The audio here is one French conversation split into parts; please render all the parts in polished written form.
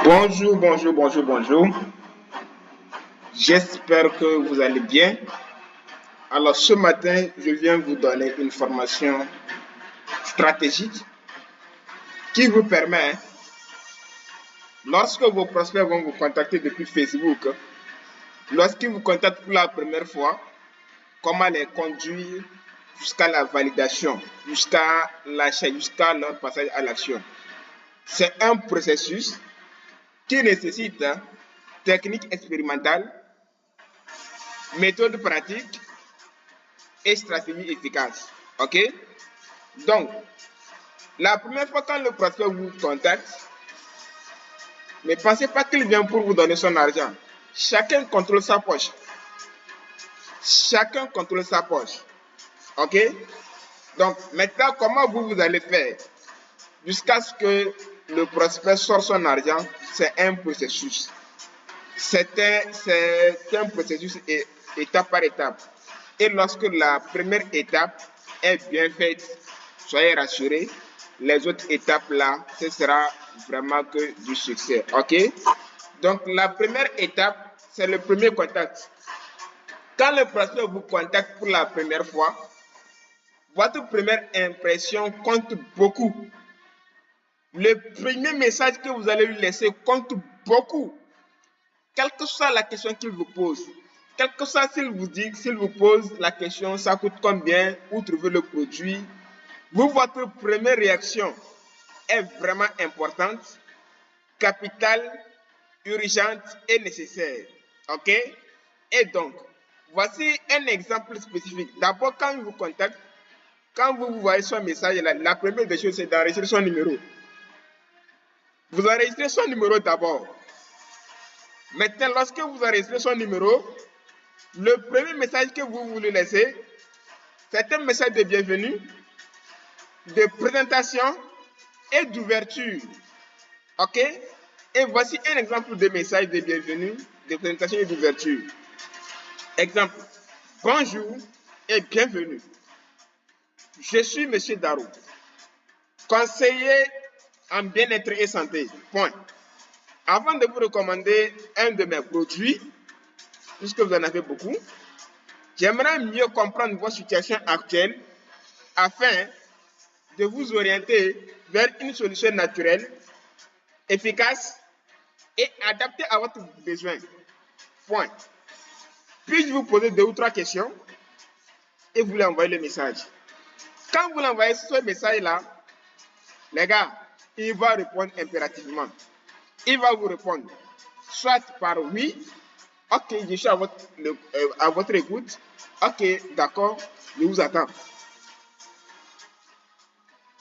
Bonjour, bonjour, bonjour, bonjour. J'espère que vous allez bien. Alors ce matin, je viens vous donner une formation stratégique qui vous permet, lorsque vos prospects vont vous contacter depuis Facebook, lorsqu'ils vous contactent pour la première fois, comment les conduire jusqu'à la validation, jusqu'à l'achat, jusqu'à leur passage à l'action. C'est un processus qui nécessite technique expérimentale, méthode pratique et stratégie efficace. OK? Donc, la première fois quand le prospect vous contacte, ne pensez pas qu'il vient pour vous donner son argent. Chacun contrôle sa poche. Chacun contrôle sa poche. OK? Donc, maintenant, comment vous allez faire jusqu'à ce que le prospect sorte son argent? C'est un processus. C'est un processus étape par étape. Et lorsque la première étape est bien faite, soyez rassurés, les autres étapes là, ce sera vraiment que du succès. OK? Donc, la première étape, c'est le premier contact. Quand le prospect vous contacte pour la première fois, votre première impression compte beaucoup. Le premier message que vous allez lui laisser compte beaucoup. Quelle que soit la question qu'il vous pose, quel que soit s'il vous pose la question, ça coûte combien, où trouver le produit, votre première réaction est vraiment importante, capitale, urgente et nécessaire. OK? Et donc, voici un exemple spécifique. D'abord, quand il vous contacte, quand vous voyez son message, la première des choses, c'est d'enregistrer son numéro. Vous enregistrez son numéro d'abord. Maintenant, lorsque vous enregistrez son numéro, le premier message que vous voulez laisser, c'est un message de bienvenue, de présentation et d'ouverture. OK? Et voici un exemple de message de bienvenue, de présentation et d'ouverture. Exemple. Bonjour et bienvenue. Je suis M. Darou, conseiller en bien-être et santé. Point. Avant de vous recommander un de mes produits, puisque vous en avez beaucoup, j'aimerais mieux comprendre votre situation actuelle afin de vous orienter vers une solution naturelle, efficace et adaptée à votre besoin. Point. Puis-je vous poser 2 ou 3 questions et vous lui envoyez le message. Quand vous l'envoyez ce message-là, les gars, il va répondre impérativement. Il va vous répondre soit par oui, ok, je suis à votre écoute, ok, d'accord, je vous attends.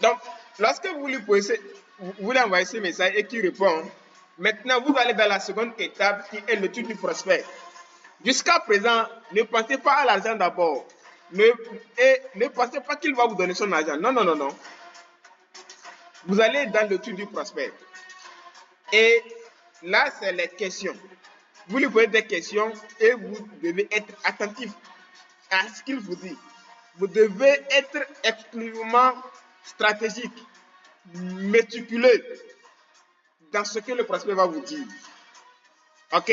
Donc, lorsque vous lui envoyez ce message et qu'il répond, maintenant vous allez dans la seconde étape qui est l'étude du prospect. Jusqu'à présent, ne pensez pas à l'argent d'abord. Ne pensez pas qu'il va vous donner son argent. Non, non, non, non. Vous allez dans l'étude du prospect. Et là, c'est les questions. Vous lui posez des questions et vous devez être attentif à ce qu'il vous dit. Vous devez être exclusivement stratégique, méticuleux dans ce que le prospect va vous dire. OK?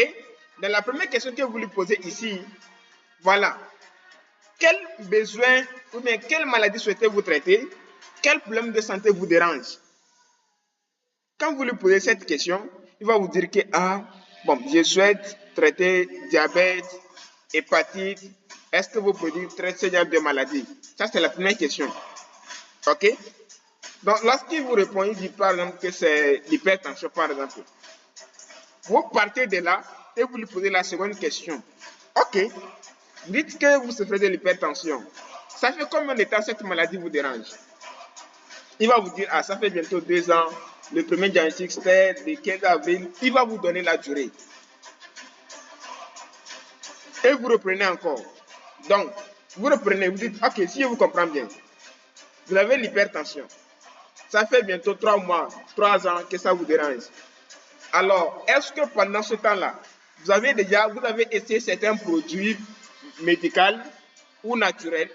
Dans la première question que vous lui posez ici, voilà. Quel besoin ou bien quelle maladie souhaitez-vous traiter? Quel problème de santé vous dérange? Quand vous lui posez cette question, il va vous dire que je souhaite traiter diabète, hépatite. Est-ce que vos produits traitent ce genre de maladie? Ça, c'est la première question. OK? Donc, lorsqu'il vous répond, il dit par exemple que c'est l'hypertension, par exemple. Vous partez de là et vous lui posez la seconde question. OK. Vous dites que vous souffrez de l'hypertension. Ça fait combien de temps cette maladie vous dérange? Il va vous dire, ça fait bientôt 2 ans. Le premier diagnostic, c'était le 15 avril. Il va vous donner la durée. Et vous reprenez encore. Donc, vous reprenez, vous dites, ok, si je vous comprends bien, vous avez l'hypertension. Ça fait bientôt 3 mois, 3 ans que ça vous dérange. Alors, est-ce que pendant ce temps-là, vous avez essayé certains produits médicaux ou naturels?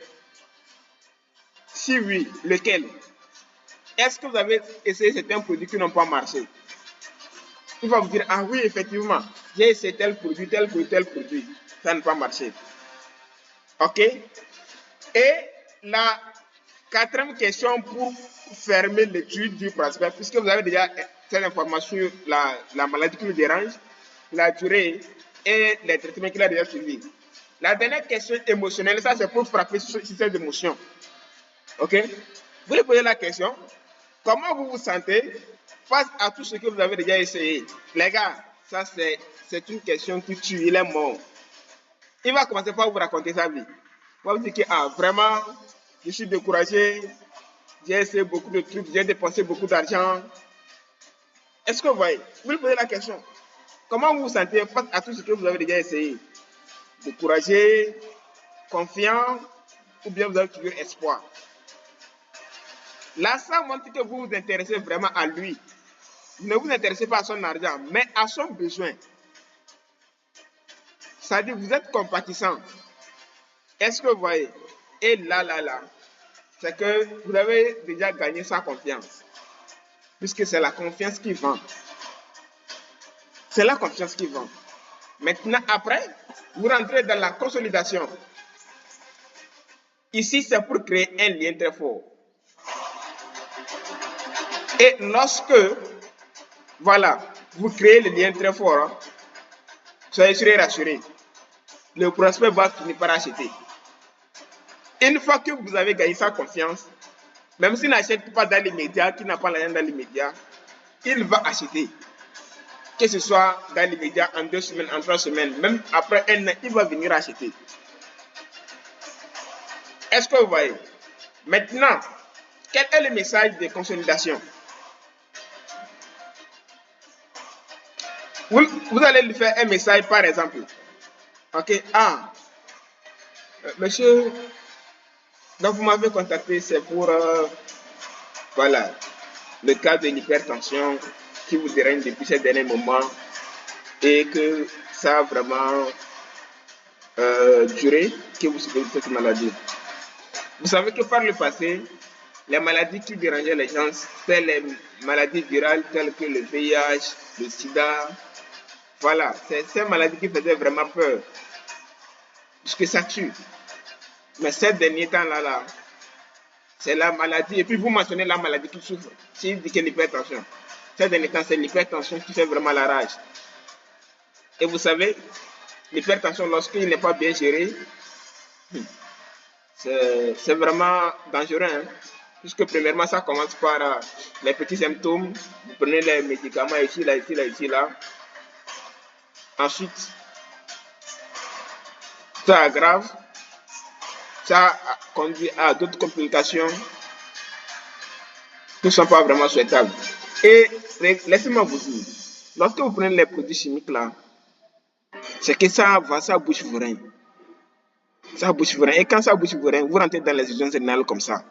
Si oui, lequel? est-ce que vous avez essayé certains produits qui n'ont pas marché? Il va vous dire, ah oui, effectivement, j'ai essayé tel produit, tel produit, tel produit. Ça n'a pas marché. OK? Et la quatrième question pour fermer l'étude du prospect, puisque vous avez déjà cette information sur la maladie qui nous dérange, la durée et les traitements qu'il a déjà suivis. La dernière question émotionnelle, ça c'est pour frapper sur ces émotions. OK? Vous lui posez la question, comment vous vous sentez face à tout ce que vous avez déjà essayé? Les gars, ça c'est une question qui tue, il est mort. Il va commencer par vous raconter sa vie. Il va vous dire que vraiment, je suis découragé, j'ai essayé beaucoup de trucs, j'ai dépensé beaucoup d'argent. Est-ce que vous voyez? Vous lui posez la question. Comment vous vous sentez face à tout ce que vous avez déjà essayé? Découragé, confiant, ou bien vous avez toujours espoir? Là, ça montre que vous vous intéressez vraiment à lui. Vous ne vous intéressez pas à son argent, mais à son besoin. C'est-à-dire que vous êtes compatissant. Est-ce que vous voyez? Et là, c'est que vous avez déjà gagné sa confiance. Puisque c'est la confiance qui vend. C'est la confiance qui vend. Maintenant, après, vous rentrez dans la consolidation. Ici, c'est pour créer un lien très fort. Et lorsque, voilà, vous créez le lien très fort, hein, soyez sûr et rassuré, le prospect va finir par acheter. Une fois que vous avez gagné sa confiance, même s'il n'achète pas dans l'immédiat, qu'il n'a pas l'argent dans l'immédiat, il va acheter. Que ce soit dans l'immédiat, en 2 semaines, en 3 semaines, même après 1 an, il va venir acheter. Est-ce que vous voyez? Maintenant, quel est le message de consolidation? Vous allez lui faire un message, par exemple. OK, monsieur, donc vous m'avez contacté, c'est pour, voilà, le cas de l'hypertension qui vous dérange depuis ces derniers moments et que ça a vraiment duré que vous souffrez de cette maladie. Vous savez que par le passé, les maladies qui dérangeaient les gens, c'était les maladies virales telles que le VIH, le sida. Voilà, c'est ces maladies qui faisaient vraiment peur, puisque ça tue. Mais ces derniers temps-là, c'est la maladie. Et puis vous mentionnez la maladie qui souffre. S'il dit que l'hypertension. Ces derniers temps, c'est l'hypertension qui fait vraiment la rage. Et vous savez, l'hypertension, lorsqu'il n'est pas bien géré, c'est vraiment dangereux. Hein? Puisque premièrement, ça commence par les petits symptômes. Vous prenez les médicaments ici, là, ici, là, ici, là. Ensuite, ça aggrave. Ça conduit à d'autres complications qui ne sont pas vraiment souhaitables. Et laissez-moi vous dire, lorsque vous prenez les produits chimiques là, c'est que ça bouche vos reins. Ça bouche vos reins. Et quand ça bouche vos reins, vous rentrez dans les insuffisance rénale comme ça.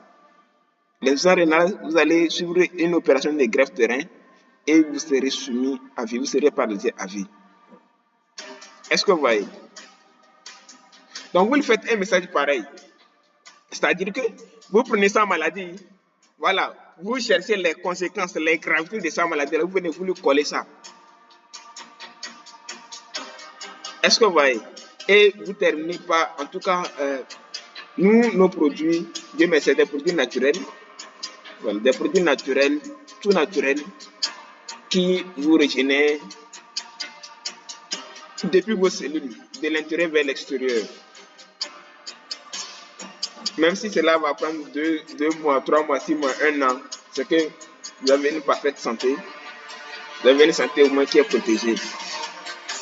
Les insuffisance rénale, vous allez suivre une opération de greffe de rein et vous serez soumis à vie, vous serez paralysé à vie. Est-ce que vous voyez? Donc vous lui faites un message pareil. C'est-à-dire que vous prenez sa maladie, voilà, vous cherchez les conséquences, les gravités de sa maladie, vous venez vous lui coller ça. Est-ce que vous voyez? Et vous terminez par, en tout cas, nos produits, Dieu merci, c'est des produits naturels, voilà, des produits naturels, tout naturels, qui vous régénèrent depuis vos cellules, de l'intérieur vers l'extérieur. Même si cela va prendre 2 mois, 3 mois, 6 mois, 1 an, c'est que vous avez une parfaite santé. Vous avez une santé au moins qui est protégée.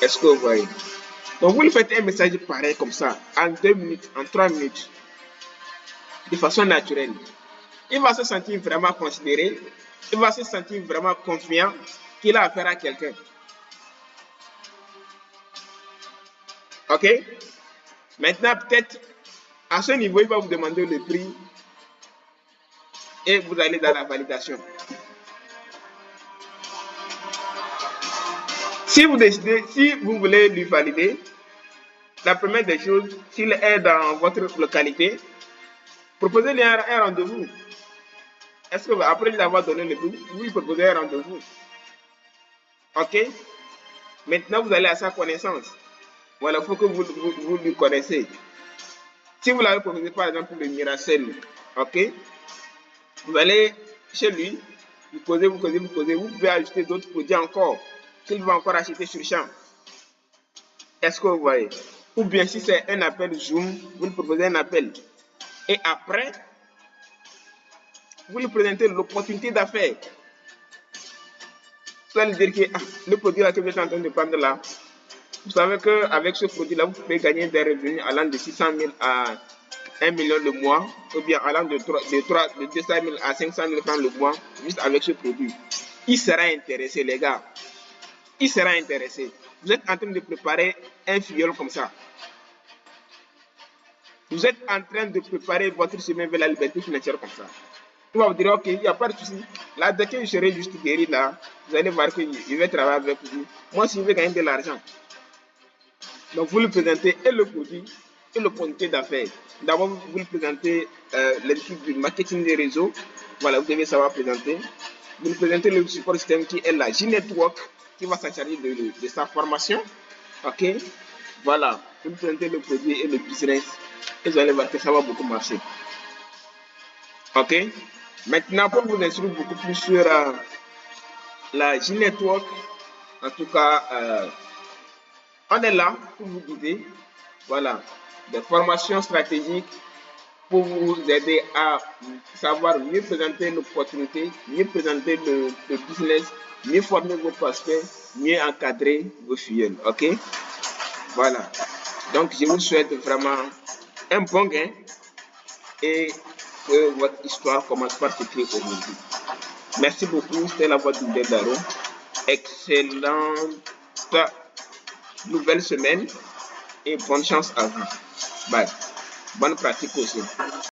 Est-ce que vous voyez? Donc vous lui faites un message pareil comme ça, en 2 minutes, en 3 minutes, de façon naturelle. Il va se sentir vraiment considéré, il va se sentir vraiment confiant qu'il a affaire à quelqu'un. Ok? Maintenant, peut-être, à ce niveau, il va vous demander le prix et vous allez dans la validation. Si vous décidez, si vous voulez lui valider, la première des choses, s'il est dans votre localité, proposez-lui un rendez-vous. est-ce que après lui avoir donné le prix, vous lui proposez un rendez-vous? Ok? Maintenant, vous allez à sa connaissance. Voilà, il faut que vous lui connaissez. Si vous l'avez proposé, par exemple, le Miracel, ok? Vous allez chez lui, vous posez, vous pouvez ajouter d'autres produits encore, qu'il va encore acheter sur champ. Est-ce que vous voyez? Ou bien si c'est un appel Zoom, vous lui proposez un appel. Et après, vous lui présentez l'opportunité d'affaires. Vous allez dire que le produit que vous êtes en train de prendre là, vous savez qu'avec ce produit-là, vous pouvez gagner des revenus allant de 600 000 à 1 million le mois, ou bien allant de 200 000 à 500 000 francs le mois, juste avec ce produit. Il sera intéressé, les gars. Il sera intéressé. Vous êtes en train de préparer un filleul comme ça. Vous êtes en train de préparer votre chemin vers la liberté financière comme ça. On va vous dire, ok, il n'y a pas de souci. Là, dès que je serai juste guéri, là, vous allez voir que je vais travailler avec vous. Moi, si je veux gagner de l'argent. Donc, vous lui présentez et le produit et l'opportunité d'affaires. D'abord, vous lui présentez l'équipe du marketing des réseaux. Voilà, vous devez savoir présenter. Vous lui présentez le support système qui est la J-Network, qui va s'en charger de sa formation. Ok, voilà, vous lui présentez le produit et le business. Et vous allez voir que ça va beaucoup marcher. Ok, maintenant, pour vous instruire beaucoup plus sur la J-Network, en tout cas, on est là pour vous guider. Voilà, des formations stratégiques pour vous aider à savoir mieux présenter l'opportunité, mieux présenter le business, mieux former vos prospects, mieux encadrer vos filleuls. Ok, voilà. Donc, je vous souhaite vraiment un bon gain et que votre histoire commence par s'écrire aujourd'hui. Merci beaucoup. C'était la voix de Daro. Excellente nouvelle semaine et bonne chance à vous. Bye. Bonne pratique aussi.